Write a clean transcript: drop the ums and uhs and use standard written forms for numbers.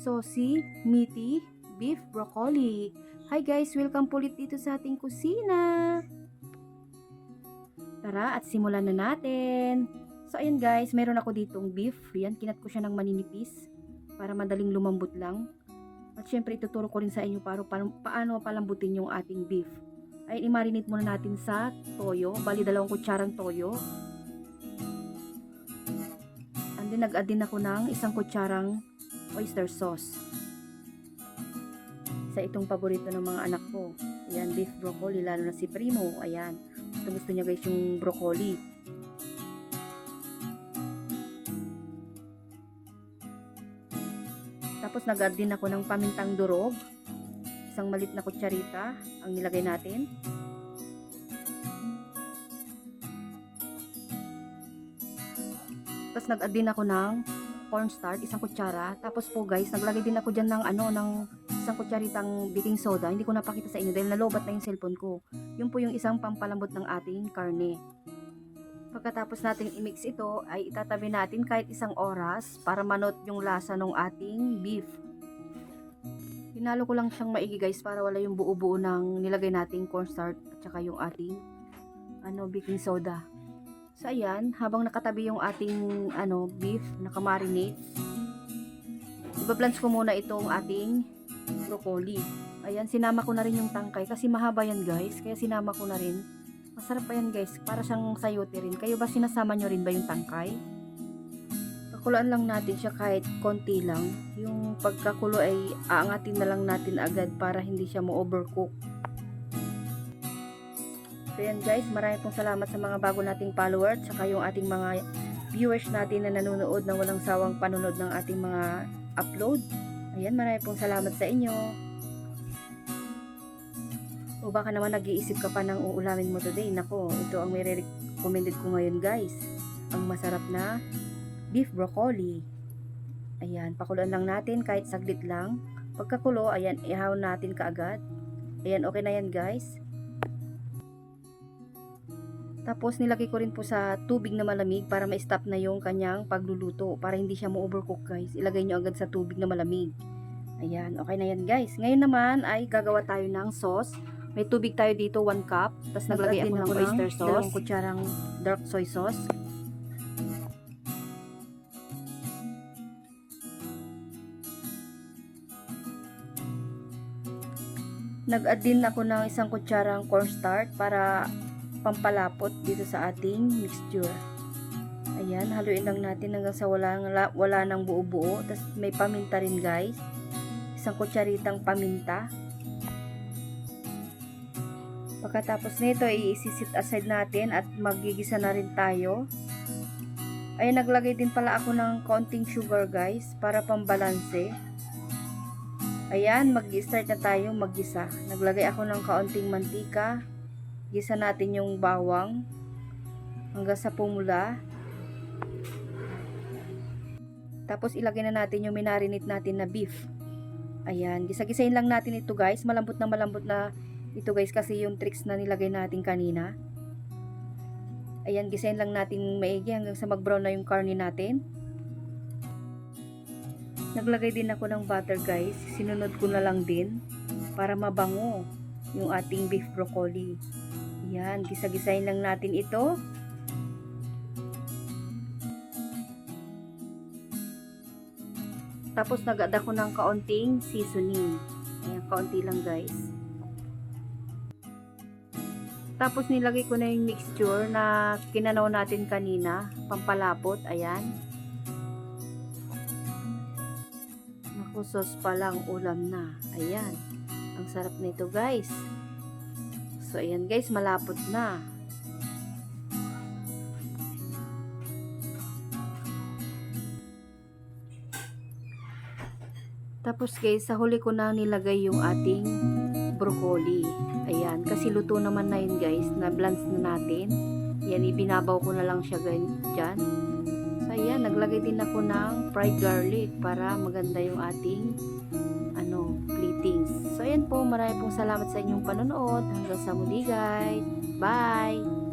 saucy, meaty, beef broccoli. Hi guys! Welcome po ulit dito sa ating kusina! Tara at simulan na natin! So ayan guys, meron ako ditong beef. Yan, kinat ko siya ng maninipis para madaling lumambot lang. At syempre ituturo ko rin sa inyo paano palambutin yung ating beef. Ayun, i-marinate muna natin sa toyo. Bali 2 kutsarang toyo. And then nag-add din ako ng 1 kutsarang oyster sauce. Isa itong paborito ng mga anak ko. Ayan, beef broccoli, lalo na si Primo. Ayan, gusto niya guys yung broccoli. Tapos nag-add din ako ng pamintang durog. 1 maliit na kutsarita ang nilagay natin. Tapos nag-add din ako ng cornstarch, 1 kutsara. Tapos po guys, naglagay din ako dyan ng 1 kutsaritang baking soda. Hindi ko napakita sa inyo dahil nalobat na yung cellphone ko. Yun po yung isang pampalambot ng ating karne. Pagkatapos natin i-mix ito, ay itatabi natin kahit 1 oras para manot yung lasa ng ating beef. Hinalo ko lang siyang maigi guys para wala yung buo-buo ng nilagay nating cornstarch at saka yung ating baking soda. So ayan, habang nakatabi yung ating beef, nakamarinate, iba-blanch ko muna itong ating broccoli. Ayan, sinama ko na rin yung tangkay kasi mahaba yan guys, kaya sinama ko na rin. Masarap pa yan guys, para siyang sayote rin. Kayo ba sinasama nyo rin ba yung tangkay? Pakuluan lang natin siya kahit konti lang. Yung pagkakulo ay aangatin na lang natin agad para hindi siya mo-overcook. So yan guys, maraming pong salamat sa mga bago nating followers, saka yung ating mga viewers natin na nanonood na walang sawang panonood ng ating mga upload. Ayan, maraming pong salamat sa inyo. O baka naman nag-iisip ka pa ng uulamin mo today. Nako, ito ang may recommended ko ngayon guys. Ang masarap na beef broccoli. Ayan, pakuluan lang natin kahit saglit lang. Pagkakulo, ayan, ihawin natin kaagad. Ayan, okay na yan guys. Tapos nilagay ko rin po sa tubig na malamig para ma-stop na yung kanyang pagluluto. Para hindi siya mo-overcook guys. Ilagay nyo agad sa tubig na malamig. Ayan, okay na yan guys. Ngayon naman ay gagawa tayo ng sauce. May tubig tayo dito, 1 cup. Tapos naglagay ako ng oyster sauce. 2 kutsarang dark soy sauce. Nag-add din ako ng 1 kutsarang cornstarch para pampalapot dito sa ating mixture. Ayan, haluin lang natin hanggang sa wala nang buo-buo. Tapos may paminta rin guys. 1 kutsaritang paminta. Pagkatapos nito, i-sit aside natin at magigisa na rin tayo. Ay, naglagay din pala ako ng konting sugar guys para pambalanse. Ayan, mag-start na tayo maggisa. Naglagay ako ng kaunting mantika. Gisa natin yung bawang hanggang sa pumula. Tapos ilagay na natin yung minarinate natin na beef. Ayan, gisa-gisain lang natin ito guys. Malambot na ito guys kasi yung tricks na nilagay natin kanina. Ayan, gisain lang natin maigi hanggang sa mag-brown na yung karne natin. Naglagay din ako ng butter guys. Sinunod ko na lang din para mabango yung ating beef broccoli. Ayan, gisa-gisain lang natin ito. Tapos nag-add ako ng kaunting seasoning. Ayan, kaunti lang guys. Tapos nilagay ko na yung mixture na kinanaw natin kanina, pampalapot. Ayan. Naku, sauce pa lang, ulam na. Ayan. Ang sarap nito guys. So ayan guys, malapot na. Tapos guys, sa huli ko na nilagay yung ating broccoli. Ayan, kasi luto naman na yun guys, na blanch na natin. Ayan, ibinabaw ko na lang siya dyan. So ayan, naglagay din ako ng fried garlic para maganda yung ating plating. So ayan po, maraming pong salamat sa inyong panonood. Hanggang sa muli guys. Bye!